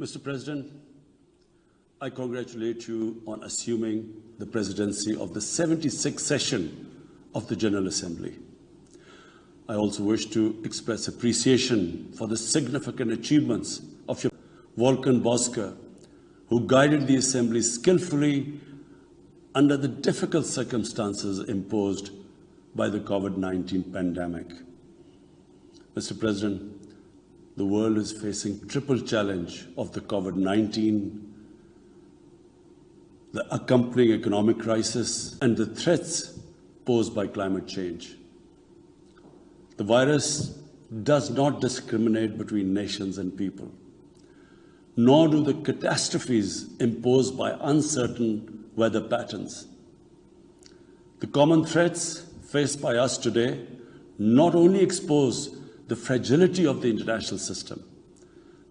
Mr. President, I congratulate you on assuming the presidency of the 76th session of the General Assembly. I also wish to express appreciation for the significant achievements of your Volkan Bozkır, who guided the Assembly skillfully under the difficult circumstances imposed by the COVID-19 pandemic. Mr. President, the world is facing triple challenge of the COVID-19, the accompanying economic crisis, and the threats posed by climate change. The virus does not discriminate between nations and people, nor do the catastrophes imposed by uncertain weather patterns. The common threats faced by us today not only expose the fragility of the international system,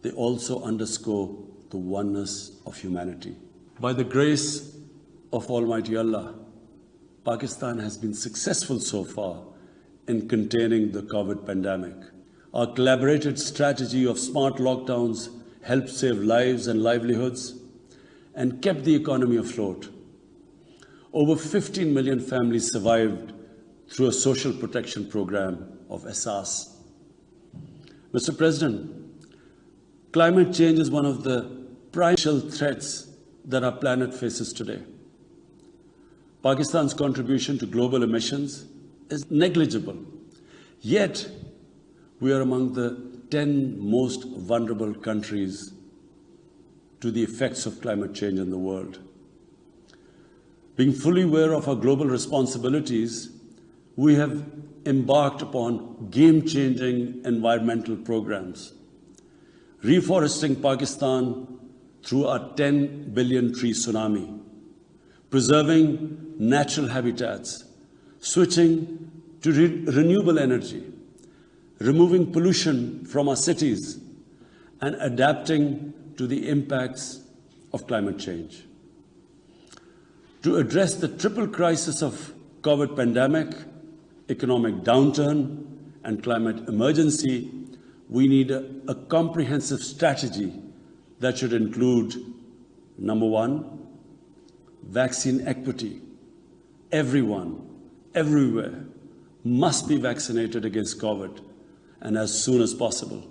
they also underscore the oneness of humanity. By the grace of Almighty Allah, Pakistan has been successful so far in containing the COVID pandemic. Our collaborated strategy of smart lockdowns helped save lives and livelihoods and kept the economy afloat. Over 15 million families survived through a social protection program of Saath. Mr. President, climate change is one of the prime threats that our planet faces today. Pakistan's contribution to global emissions is negligible, yet we are among the 10 most vulnerable countries to the effects of climate change in the world. Being fully aware of our global responsibilities, we have embarked upon game-changing environmental programs, reforesting Pakistan through our 10 billion tree tsunami, preserving natural habitats, switching to renewable energy, removing pollution from our cities, and adapting to the impacts of climate change. To address the triple crisis of COVID pandemic, economic downturn, and climate emergency, we need a comprehensive strategy that should include, number one, vaccine equity. Everyone, everywhere, must be vaccinated against COVID, and as soon as possible.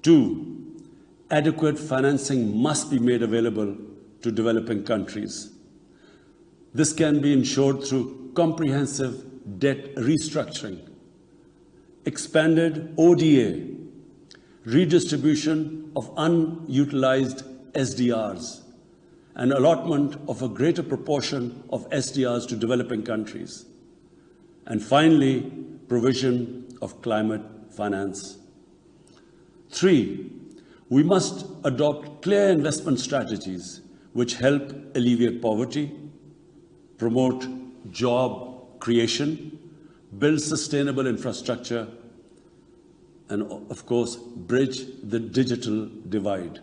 Two, adequate financing must be made available to developing countries. This can be ensured through comprehensive debt restructuring, expanded ODA, redistribution of unutilized SDRs, and allotment of a greater proportion of SDRs to developing countries. And finally, provision of climate finance. Three, we must adopt clear investment strategies which help alleviate poverty, promote job creation, build sustainable infrastructure, and of course, bridge the digital divide.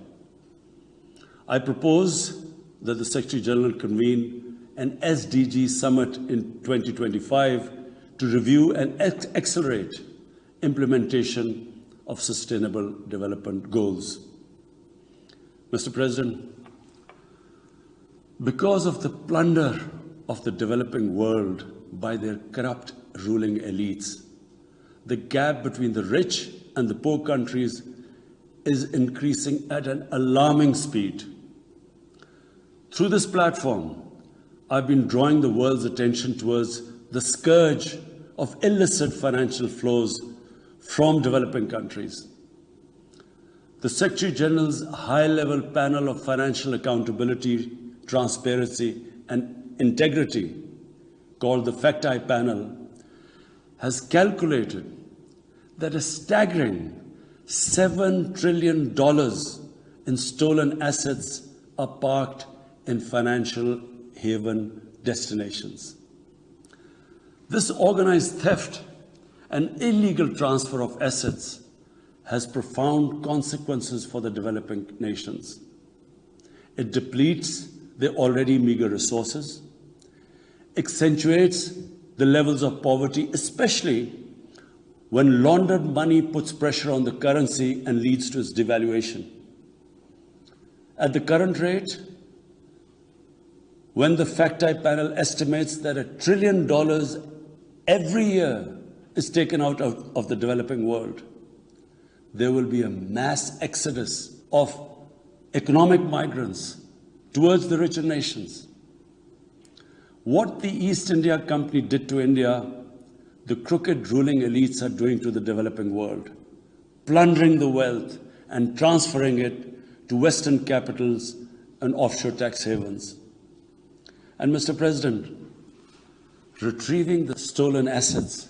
I propose that the Secretary General convene an SDG summit in 2025 to review and accelerate implementation of sustainable development goals. Mr. President, because of the plunder of the developing world by their corrupt ruling elites, the gap between the rich and the poor countries is increasing at an alarming speed. Through this platform, I've been drawing the world's attention towards the scourge of illicit financial flows from developing countries. The Secretary General's high-level panel of financial accountability, transparency, and integrity, called the Fact-Eye Panel, has calculated that a staggering $7 trillion in stolen assets are parked in financial haven destinations. This organized theft and illegal transfer of assets has profound consequences for the developing nations. It depletes their already meager resources, accentuates the levels of poverty, especially when laundered money puts pressure on the currency and leads to its devaluation. At the current rate, when the fact-type panel estimates that $1 trillion every year is taken out of the developing world, there will be a mass exodus of economic migrants towards the richer nations. What the East India Company did to India, the crooked ruling elites are doing to the developing world, plundering the wealth and transferring it to Western capitals and offshore tax havens. And Mr. President, retrieving the stolen assets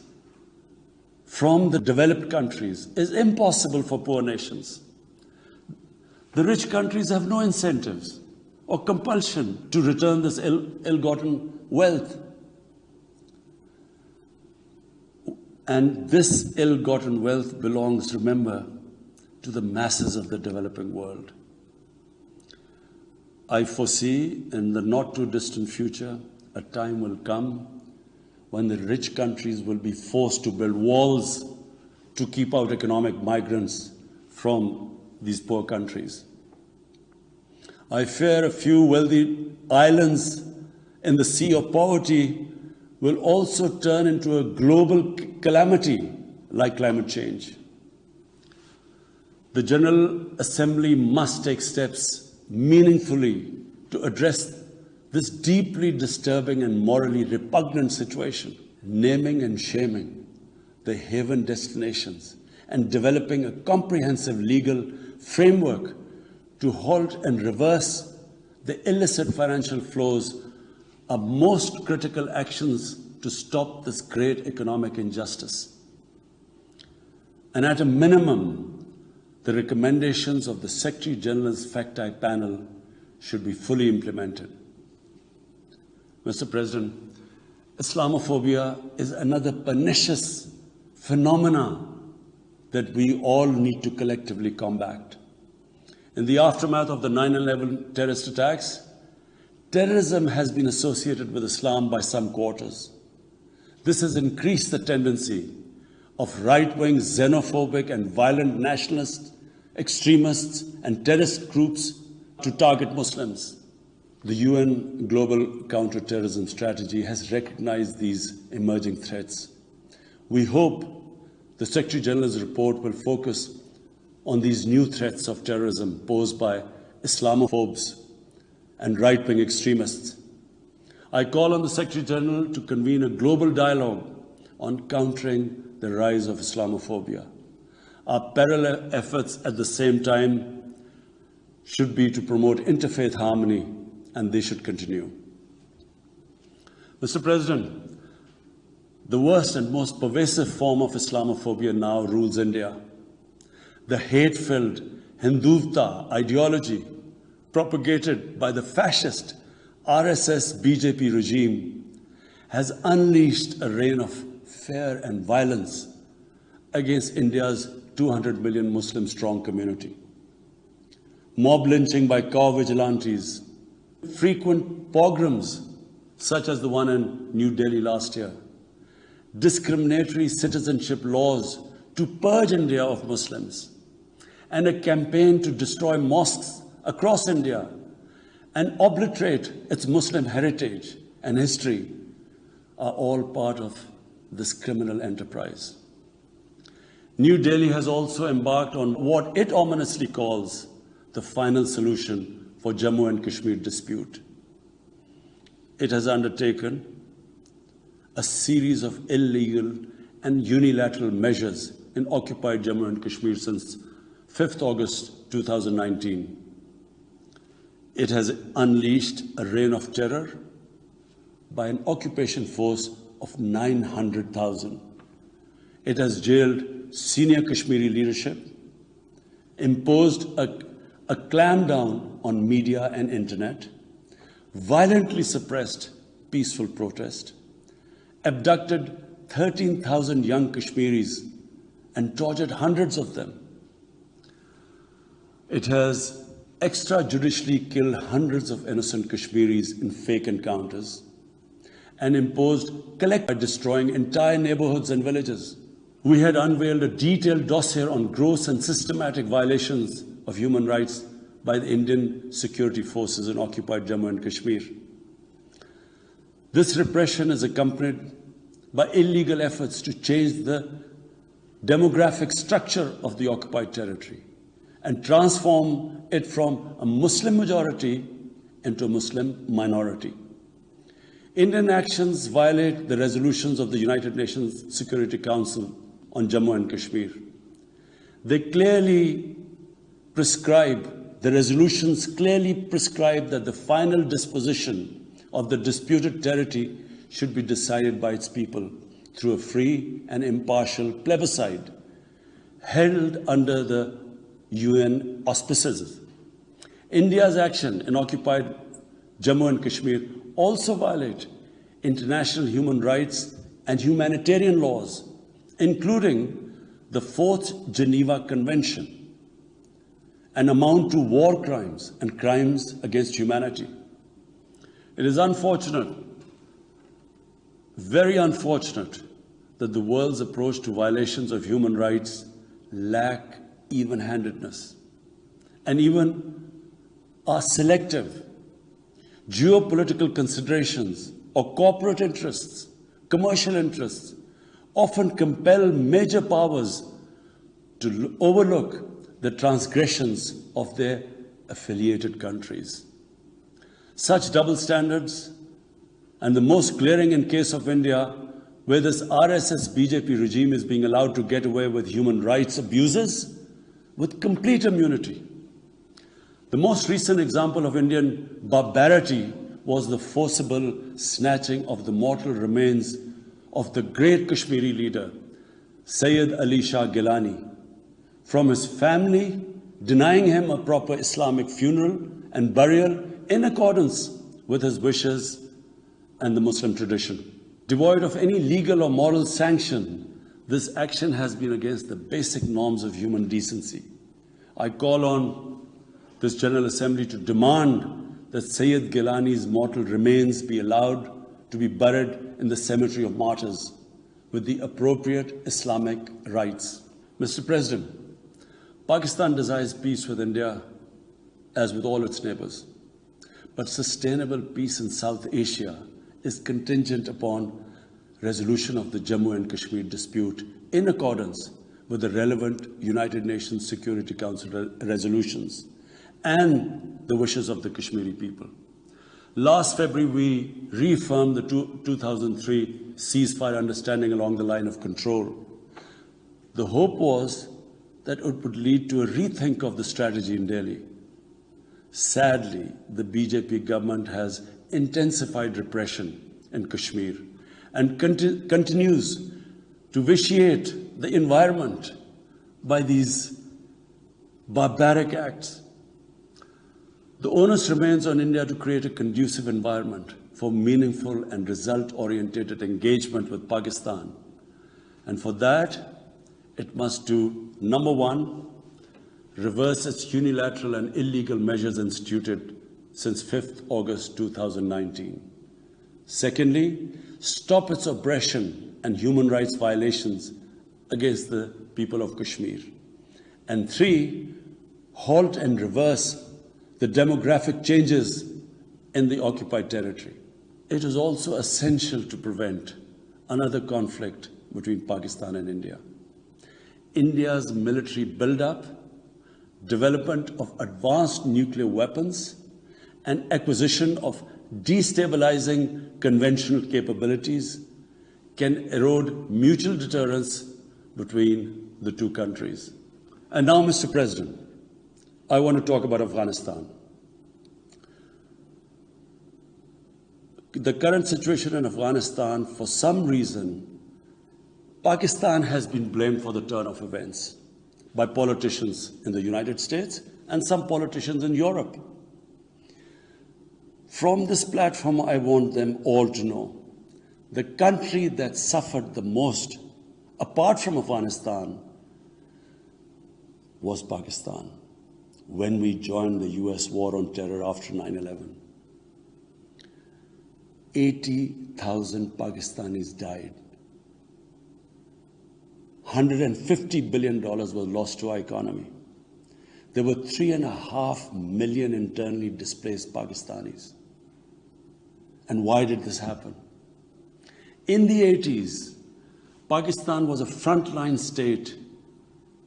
from the developed countries is impossible for poor nations. The rich countries have no incentives or compulsion to return this ill-gotten wealth. And this ill-gotten wealth belongs, remember, to the masses of the developing world. I foresee in the not-too-distant future, a time will come when the rich countries will be forced to build walls to keep out economic migrants from these poor countries. I fear a few wealthy islands in the sea of poverty will also turn into a global calamity like climate change. The General Assembly must take steps meaningfully to address this deeply disturbing and morally repugnant situation, naming and shaming the haven destinations and developing a comprehensive legal framework to halt and reverse the illicit financial flows are most critical actions to stop this great economic injustice. And at a minimum, the recommendations of the Secretary General's fact-type panel should be fully implemented. Mr. President, Islamophobia is another pernicious phenomenon that we all need to collectively combat. In the aftermath of the 9/11 terrorist attacks, terrorism has been associated with Islam by some quarters. This has increased the tendency of right-wing, xenophobic and violent nationalists, extremists and terrorist groups to target Muslims. The UN Global Counter-Terrorism Strategy has recognized these emerging threats. We hope the Secretary General's report will focus on these new threats of terrorism posed by Islamophobes and right-wing extremists. I call on the Secretary General to convene a global dialogue on countering the rise of Islamophobia. Our parallel efforts at the same time should be to promote interfaith harmony, and they should continue. Mr. President, the worst and most pervasive form of Islamophobia now rules India. The hate-filled Hindutva ideology propagated by the fascist RSS BJP regime has unleashed a reign of fear and violence against India's 200 million Muslim strong community. Mob lynching by cow vigilantes, frequent pogroms such as the one in New Delhi last year, discriminatory citizenship laws to purge India of Muslims, and a campaign to destroy mosques across India and obliterate its Muslim heritage and history are all part of this criminal enterprise. New Delhi has also embarked on what it ominously calls the final solution for Jammu and Kashmir dispute. It has undertaken a series of illegal and unilateral measures in occupied Jammu and Kashmir since 5th August 2019. It has unleashed a reign of terror by an occupation force of 900,000. It has jailed senior Kashmiri leadership, imposed a clampdown on media and internet, violently suppressed peaceful protest, abducted 13,000 young Kashmiris and tortured hundreds of them. It has extrajudicially killed hundreds of innocent Kashmiris in fake encounters and imposed by destroying entire neighborhoods and villages. We had unveiled a detailed dossier on gross and systematic violations of human rights by the Indian security forces in occupied Jammu and Kashmir. This repression is accompanied by illegal efforts to change the demographic structure of the occupied territory and transform it from a Muslim majority into a Muslim minority. Indian actions violate the resolutions of the United Nations Security Council on Jammu and Kashmir. They clearly prescribe, the resolutions clearly prescribe that the final disposition of the disputed territory should be decided by its people through a free and impartial plebiscite held under the UN auspices. India's action in occupied Jammu and Kashmir also violate international human rights and humanitarian laws, including the Fourth Geneva Convention, and amount to war crimes and crimes against humanity. It is unfortunate, very unfortunate, that the world's approach to violations of human rights lack even-handedness and even are selective. Geopolitical considerations or corporate interests, commercial interests, often compel major powers to overlook the transgressions of their affiliated countries. Such double standards, and the most glaring in case of India, where this RSS-BJP regime is being allowed to get away with human rights abuses with complete immunity. The most recent example of Indian barbarity was the forcible snatching of the mortal remains of the great Kashmiri leader, Sayyid Ali Shah Gilani, from his family, denying him a proper Islamic funeral and burial in accordance with his wishes and the Muslim tradition. Devoid of any legal or moral sanction, this action has been against the basic norms of human decency. I call on this General Assembly to demand that Sayyid Gilani's mortal remains be allowed to be buried in the cemetery of martyrs with the appropriate Islamic rites. Mr. President, Pakistan desires peace with India as with all its neighbors. But sustainable peace in South Asia is contingent upon resolution of the Jammu and Kashmir dispute in accordance with the relevant United Nations Security Council resolutions and the wishes of the Kashmiri people. Last February, we reaffirmed the 2003 ceasefire understanding along the line of control. The hope was that it would lead to a rethink of the strategy in Delhi. Sadly, the BJP government has intensified repression in Kashmir and continues to vitiate the environment by these barbaric acts. The onus remains on India to create a conducive environment for meaningful and result-oriented engagement with Pakistan. And for that, it must do, number one, reverse its unilateral and illegal measures instituted since 5th August 2019. Secondly, stop its oppression and human rights violations against the people of Kashmir. And three, halt and reverse the demographic changes in the occupied territory. It is also essential to prevent another conflict between Pakistan and India. India's military buildup, development of advanced nuclear weapons, and acquisition of destabilizing conventional capabilities can erode mutual deterrence between the two countries. And now, Mr. President, I want to talk about Afghanistan. The current situation in Afghanistan, for some reason, Pakistan has been blamed for the turn of events by politicians in the United States and some politicians in Europe. From this platform, I want them all to know the country that suffered the most, apart from Afghanistan, was Pakistan when we joined the US war on terror after 9/11. 80,000 Pakistanis died. $150 billion was lost to our economy. There were 3.5 million internally displaced Pakistanis. And why did this happen? In the 80s, Pakistan was a frontline state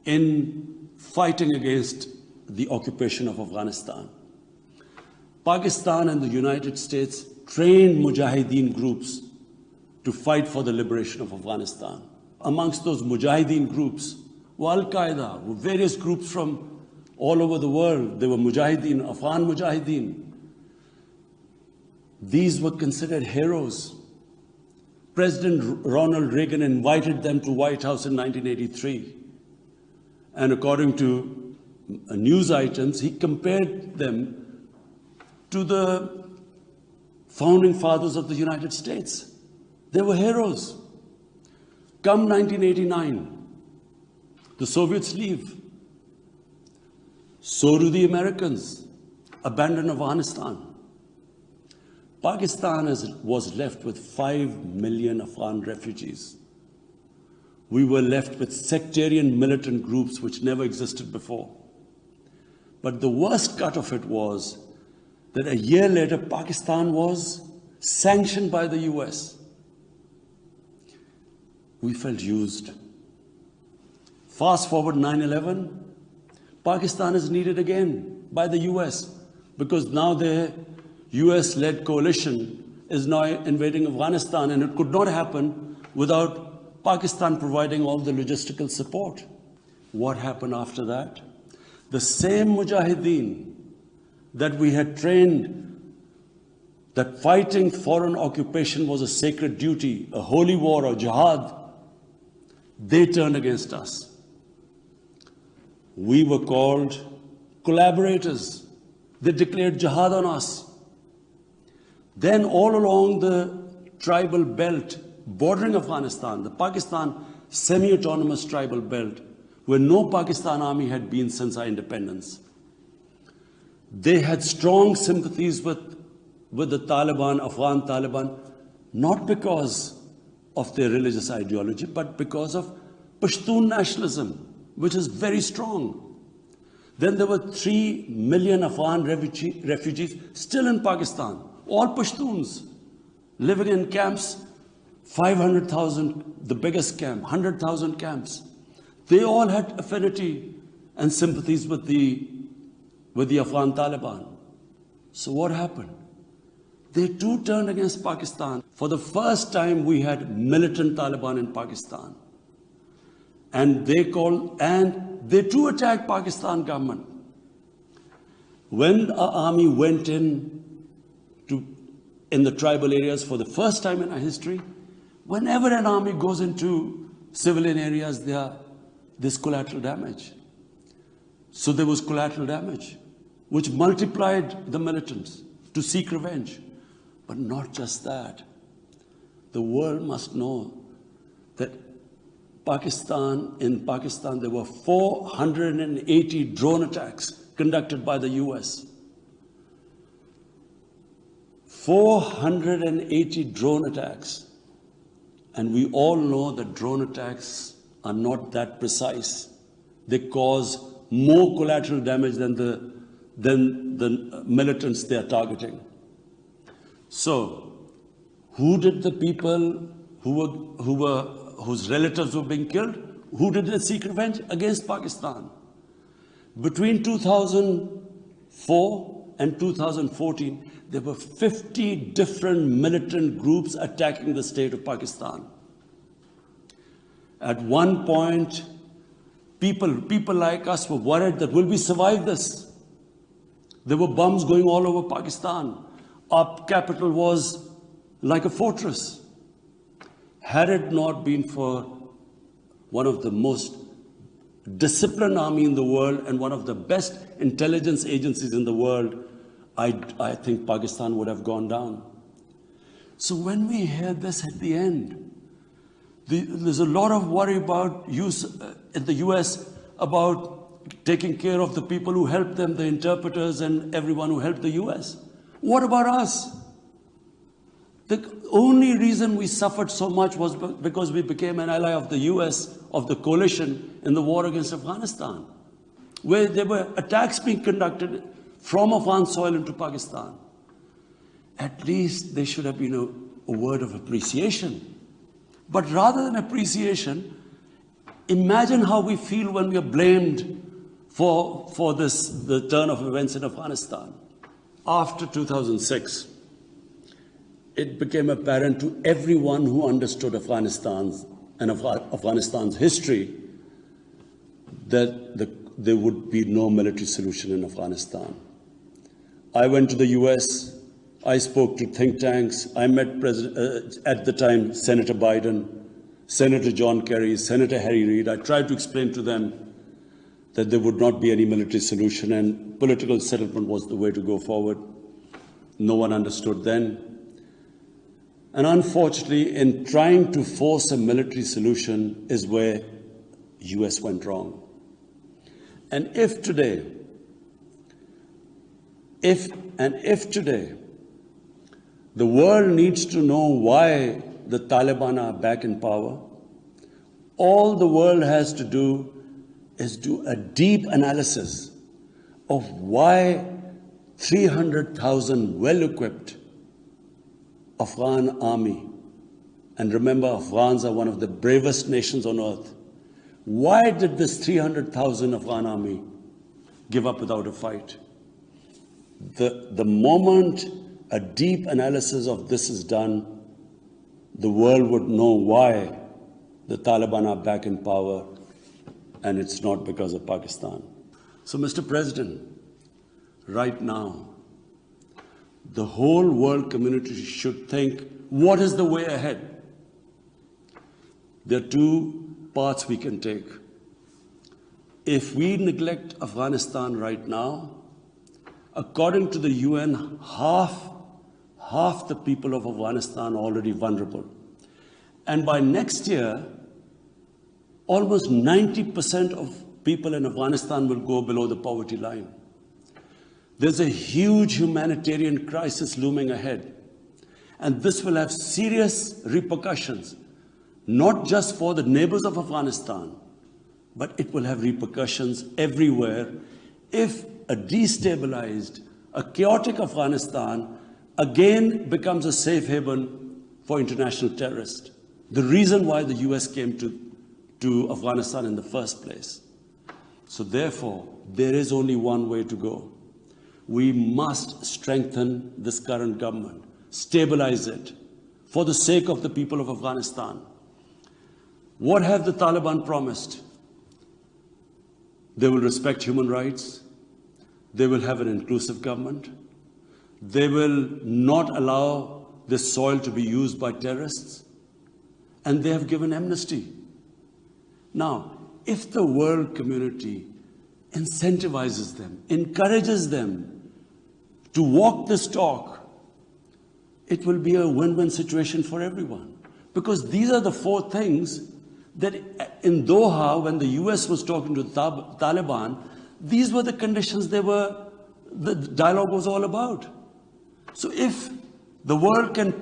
in fighting against the occupation of Afghanistan. Pakistan and the United States trained Mujahideen groups to fight for the liberation of Afghanistan. Amongst those Mujahideen groups were Al-Qaeda, were various groups from all over the world. There were Mujahideen, Afghan Mujahideen. These were considered heroes. President Ronald Reagan invited them to White House in 1983. And according to news items, he compared them to the founding fathers of the United States. They were heroes. Come 1989, the Soviets leave. So do the Americans, abandon Afghanistan. Pakistan was left with 5 million Afghan refugees. We were left with sectarian militant groups which never existed before. But the worst cut of it was that a year later, Pakistan was sanctioned by the US. We felt used. Fast forward 9/11, Pakistan is needed again by the US because now their US-led coalition is now invading Afghanistan, and it could not happen without Pakistan providing all the logistical support. What happened after that? The same Mujahideen that we had trained that fighting foreign occupation was a sacred duty, a holy war or jihad, they turned against us. We were called collaborators. They declared jihad on us. Then all along the tribal belt bordering Afghanistan, the Pakistan semi-autonomous tribal belt, where no Pakistan army had been since our independence, they had strong sympathies with the Taliban, Afghan Taliban, not because of their religious ideology, but because of Pashtun nationalism, which is very strong. Then there were 3 million Afghan refugees still in Pakistan, all Pashtuns, living in camps, 500,000, the biggest camp, 100,000 camps. They all had affinity and sympathies with the Afghan Taliban. So what happened? They too turned against Pakistan. For the first time, we had militant Taliban in Pakistan. And they too attacked Pakistan government. When our army went in the tribal areas for the first time in our history, whenever an army goes into civilian areas, there's collateral damage. So there was collateral damage, which multiplied the militants to seek revenge. But not just that. The world must know that in Pakistan, there were 480 drone attacks conducted by the US. 480 drone attacks. And we all know that drone attacks are not that precise. They cause more collateral damage than the militants they are targeting. So, who did the people whose relatives were being killed? Who did they seek revenge? Against Pakistan. Between 2004 and 2014, there were 50 different militant groups attacking the state of Pakistan. At one point, people like us were worried that will we survive this? There were bombs going all over Pakistan. Our capital was like a fortress. Had it not been for one of the most disciplined army in the world and one of the best intelligence agencies in the world, I think Pakistan would have gone down. So when we hear this at the end, there's a lot of worry about in the US about taking care of the people who helped them, the interpreters and everyone who helped the US. What about us? The only reason we suffered so much was because we became an ally of the US of the coalition in the war against Afghanistan, where there were attacks being conducted from Afghan soil into Pakistan. At least there should have been a word of appreciation. But rather than appreciation, imagine how we feel when we are blamed for the turn of events in Afghanistan. After 2006, it became apparent to everyone who understood Afghanistan's history that there would be no military solution in Afghanistan. I went to the US, I spoke to think tanks, I met at the time Senator Biden, Senator John Kerry, Senator Harry Reid. I tried to explain to them that there would not be any military solution and political settlement was the way to go forward. No one understood then. And unfortunately, in trying to force a military solution is where US went wrong. And if today, the world needs to know why the Taliban are back in power, all the world has to do is do a deep analysis of why 300,000 well-equipped Afghan army, and remember, Afghans are one of the bravest nations on earth. Why did this 300,000 Afghan army give up without a fight? The moment a deep analysis of this is done, the world would know why the Taliban are back in power, and it's not because of Pakistan. So, Mr. President, right now, the whole world community should think, what is the way ahead? There are two paths we can take. If we neglect Afghanistan right now, according to the UN, half the people of Afghanistan are already vulnerable. And by next year, almost 90% of people in Afghanistan will go below the poverty line. There's a huge humanitarian crisis looming ahead. And this will have serious repercussions, not just for the neighbors of Afghanistan, but it will have repercussions everywhere if a destabilized, a chaotic Afghanistan again becomes a safe haven for international terrorists. The reason why the US came to Afghanistan in the first place. So therefore, there is only one way to go. We must strengthen this current government, stabilize it, for the sake of the people of Afghanistan. What have the Taliban promised? They will respect human rights. They will have an inclusive government. They will not allow this soil to be used by terrorists. And they have given amnesty. Now, if the world community incentivizes them, encourages them to walk this talk, it will be a win-win situation for everyone. Because these are the four things that in Doha, when the US was talking to the Taliban, these were the conditions the dialogue was all about. So if the world can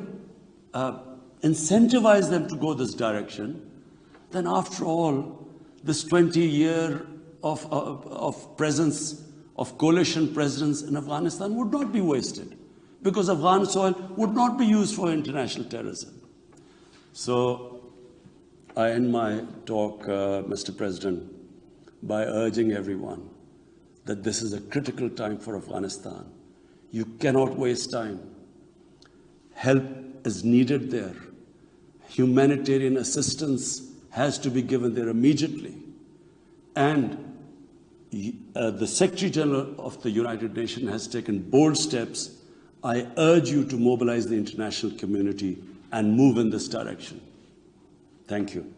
incentivize them to go this direction, then after all, this 20-year of presence, of coalition presence in Afghanistan would not be wasted, because Afghan soil would not be used for international terrorism. So I end my talk, Mr. President, by urging everyone that this is a critical time for Afghanistan. You cannot waste time. Help is needed there. Humanitarian assistance has to be given there immediately. And the Secretary General of the United Nations has taken bold steps. I urge you to mobilize the international community and move in this direction. Thank you.